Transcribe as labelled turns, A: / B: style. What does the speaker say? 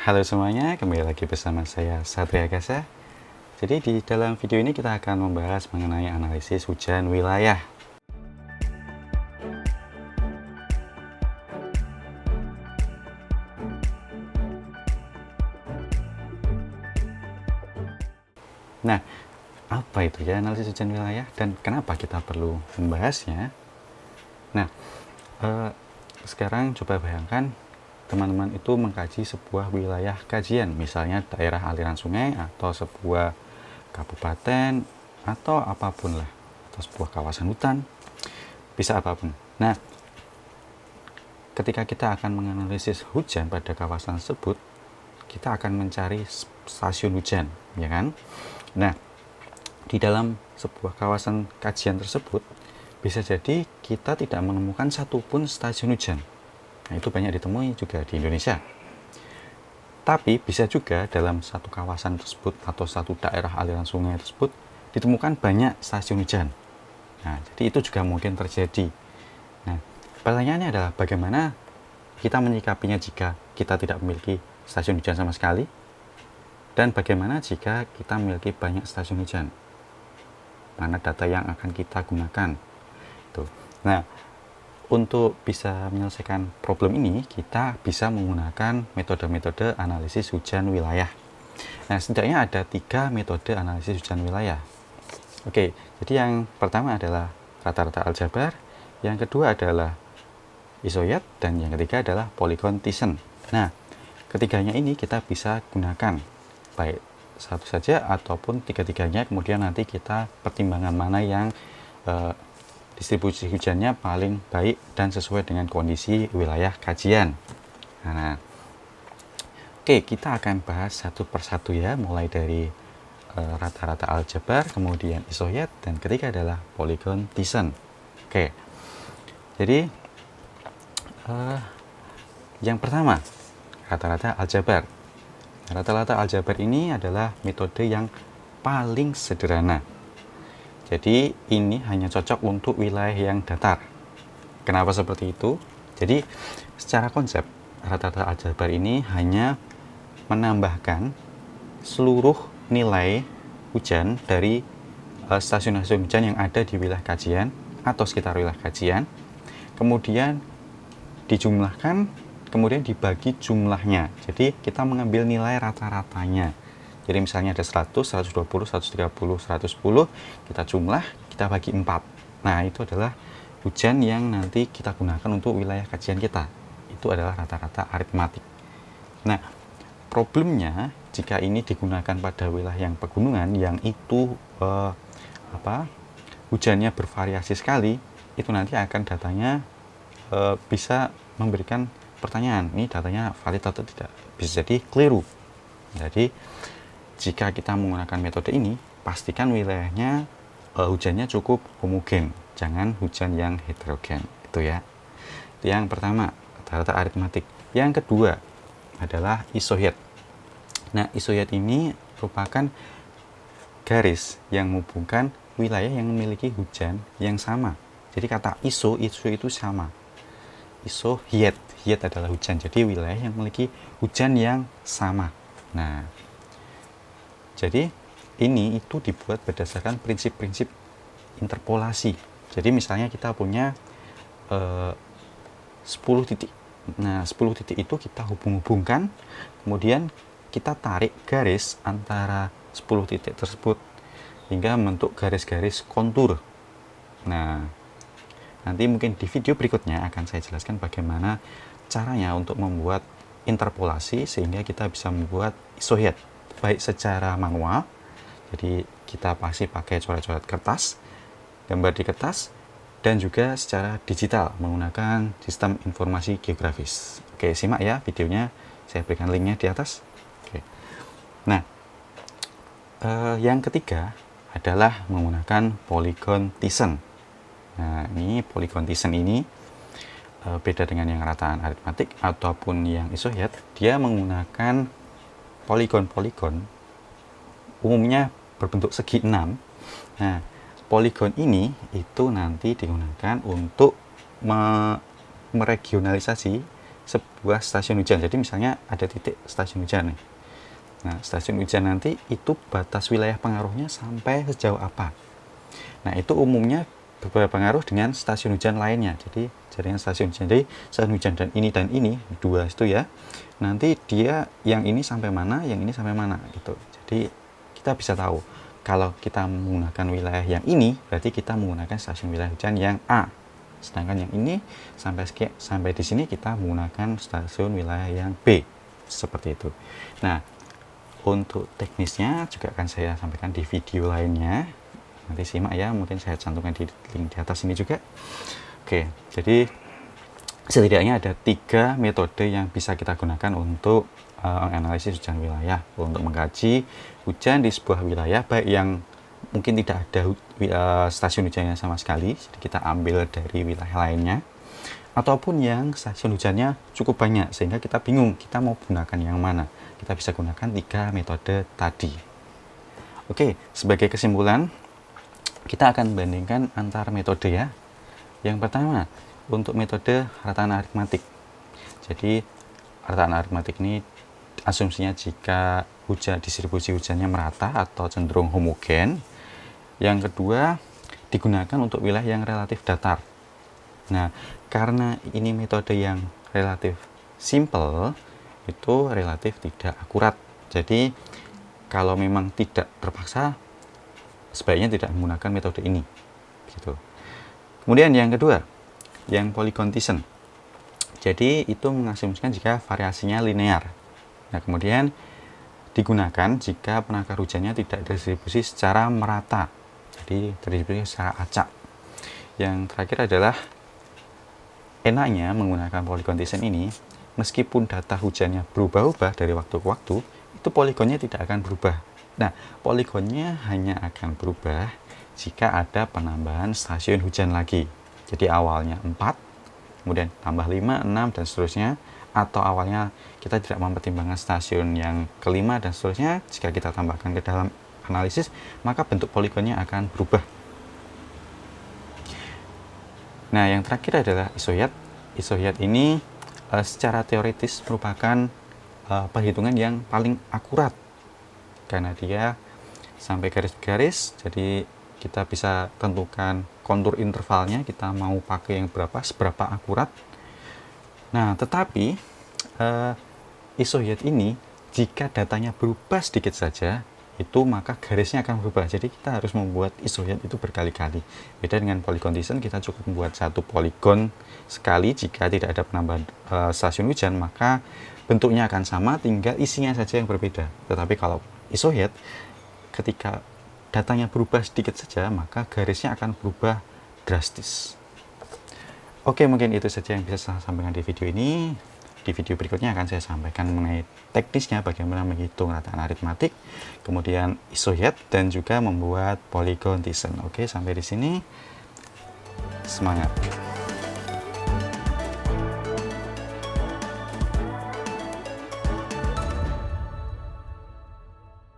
A: Halo semuanya, kembali lagi bersama saya Satria Gasa. Jadi di dalam video ini kita akan membahas mengenai analisis hujan wilayah. Nah, apa itu ya analisis hujan wilayah dan kenapa kita perlu membahasnya? Nah, sekarang coba bayangkan teman-teman itu mengkaji sebuah wilayah kajian, misalnya daerah aliran sungai atau sebuah kabupaten atau apapun lah, atau sebuah kawasan hutan, bisa apapun. Nah, ketika kita akan menganalisis hujan pada kawasan tersebut, kita akan mencari stasiun hujan, ya kan? Nah, di dalam sebuah kawasan kajian tersebut, bisa jadi kita tidak menemukan satupun stasiun hujan. Nah, itu banyak ditemui juga di Indonesia. Tapi bisa juga dalam satu kawasan tersebut atau satu daerah aliran sungai tersebut ditemukan banyak stasiun hujan. Nah, jadi itu juga mungkin terjadi. Nah, pertanyaannya adalah bagaimana kita menyikapinya jika kita tidak memiliki stasiun hujan sama sekali, dan bagaimana jika kita memiliki banyak stasiun hujan. Mana data yang akan kita gunakan. Tuh. Nah, untuk bisa menyelesaikan problem ini, kita bisa menggunakan metode-metode analisis hujan wilayah. Nah, setidaknya ada 3 metode analisis hujan wilayah. Oke, jadi yang pertama adalah rata-rata aljabar, yang kedua adalah isoyat, dan yang ketiga adalah polygon Thiessen. Nah, ketiganya ini kita bisa gunakan, baik satu saja ataupun tiga-tiganya, kemudian nanti kita pertimbangan mana yang distribusi hujannya paling baik dan sesuai dengan kondisi wilayah kajian. Nah, oke, kita akan bahas satu persatu ya, mulai dari rata-rata aljabar, kemudian isoyat, dan ketiga adalah polygon Thiessen. Oke, jadi yang pertama, rata-rata aljabar. Rata-rata aljabar ini adalah metode yang paling sederhana. Jadi ini hanya cocok untuk wilayah yang datar. Kenapa seperti itu? Jadi secara konsep rata-rata aljabar ini hanya menambahkan seluruh nilai hujan dari stasiun-stasiun hujan yang ada di wilayah kajian atau sekitar wilayah kajian, kemudian dijumlahkan, kemudian dibagi jumlahnya. Jadi kita mengambil nilai rata-ratanya. Jadi misalnya ada 100, 120, 130, 110, kita jumlah, kita bagi 4. Nah, itu adalah hujan yang nanti kita gunakan untuk wilayah kajian kita. Itu adalah rata-rata aritmatik. Nah, problemnya jika ini digunakan pada wilayah yang pegunungan yang itu hujannya bervariasi sekali, itu nanti akan datanya bisa memberikan pertanyaan, ini datanya valid atau tidak, bisa jadi keliru. Jadi jika kita menggunakan metode ini, pastikan wilayahnya hujannya cukup homogen, jangan hujan yang heterogen. Itu ya. Itu yang pertama, rata-rata aritmatik. Yang kedua adalah isoyat. Nah, isoyat ini merupakan garis yang menghubungkan wilayah yang memiliki hujan yang sama. Jadi kata iso itu sama. Isohyet adalah hujan, jadi wilayah yang memiliki hujan yang sama. Nah, jadi ini itu dibuat berdasarkan prinsip-prinsip interpolasi. Jadi misalnya kita punya 10 titik. Nah, 10 titik itu kita hubung-hubungkan, kemudian kita tarik garis antara 10 titik tersebut hingga membentuk garis-garis kontur. Nah, nanti mungkin di video berikutnya akan saya jelaskan bagaimana caranya untuk membuat interpolasi sehingga kita bisa membuat isoyat, baik secara manual, jadi kita pasti pakai coret-coret kertas, gambar di kertas, dan juga secara digital menggunakan sistem informasi geografis. Oke, simak ya videonya, saya berikan linknya di atas. Oke. Nah, yang ketiga adalah menggunakan polygon Thiessen. Nah, ini polygon Thiessen ini beda dengan yang rataan aritmatik ataupun yang isoyat. Dia menggunakan poligon-poligon, umumnya berbentuk segi 6. Nah, poligon ini itu nanti digunakan untuk meregionalisasi sebuah stasiun hujan. Jadi misalnya ada titik stasiun hujan nih. Nah, stasiun hujan nanti itu batas wilayah pengaruhnya sampai sejauh apa. Nah, itu umumnya berpengaruh dengan stasiun hujan lainnya. Jadi jaringan stasiun hujan. Jadi stasiun hujan dan ini dua itu ya. Nanti dia yang ini sampai mana, yang ini sampai mana gitu. Jadi kita bisa tahu kalau kita menggunakan wilayah yang ini, berarti kita menggunakan stasiun wilayah hujan yang A. Sedangkan yang ini sampai di sini kita menggunakan stasiun wilayah yang B. Seperti itu. Nah, untuk teknisnya juga akan saya sampaikan di video lainnya. Nanti simak ya, mungkin saya cantumkan di link di atas ini juga. Oke, jadi setidaknya ada 3 metode yang bisa kita gunakan untuk analisis hujan wilayah, untuk mengkaji hujan di sebuah wilayah, baik yang mungkin tidak ada stasiun hujannya sama sekali, jadi kita ambil dari wilayah lainnya, ataupun yang stasiun hujannya cukup banyak sehingga kita bingung kita mau gunakan yang mana. Kita bisa gunakan 3 metode tadi. Oke, sebagai kesimpulan kita akan bandingkan antar metode ya. Yang pertama, untuk metode rataan aritmatik. Jadi rataan aritmatik ini asumsinya jika distribusi hujannya merata atau cenderung homogen. Yang kedua, digunakan untuk wilayah yang relatif datar. Nah, karena ini metode yang relatif simple, itu relatif tidak akurat. Jadi, kalau memang tidak terpaksa, sebaiknya tidak menggunakan metode ini. Gitu. Kemudian yang kedua, yang polycondition. Jadi, itu mengasumsikan jika variasinya linear. Nah, kemudian digunakan jika penakar hujannya tidak distribusi secara merata, jadi terdistribusi secara acak. Yang terakhir adalah enaknya menggunakan polycondition ini, meskipun data hujannya berubah-ubah dari waktu ke waktu, itu poligonnya tidak akan berubah. Nah, poligonnya hanya akan berubah jika ada penambahan stasiun hujan lagi. Jadi awalnya 4, kemudian tambah 5, 6, dan seterusnya. Atau awalnya kita tidak mempertimbangkan stasiun yang kelima dan seterusnya, jika kita tambahkan ke dalam analisis, maka bentuk poligonnya akan berubah. Nah, yang terakhir adalah isohyet. Isohyet ini secara teoritis merupakan perhitungan yang paling akurat karena dia sampai garis-garis, jadi kita bisa tentukan kontur intervalnya, kita mau pakai yang berapa, seberapa akurat. Nah, tetapi isohyet ini jika datanya berubah sedikit saja, itu maka garisnya akan berubah. Jadi kita harus membuat isohyet itu berkali-kali. Beda dengan polycondition, kita cukup membuat satu poligon sekali. Jika tidak ada penambahan stasiun hujan, maka bentuknya akan sama, tinggal isinya saja yang berbeda. Tetapi kalau isohyet, ketika datanya berubah sedikit saja, maka garisnya akan berubah drastis. Oke, mungkin itu saja yang bisa saya sampaikan di video ini. Di video berikutnya akan saya sampaikan mengenai teknisnya bagaimana menghitung rataan aritmatik, kemudian isohyet, dan juga membuat polycondition. Oke, sampai di sini. Semangat!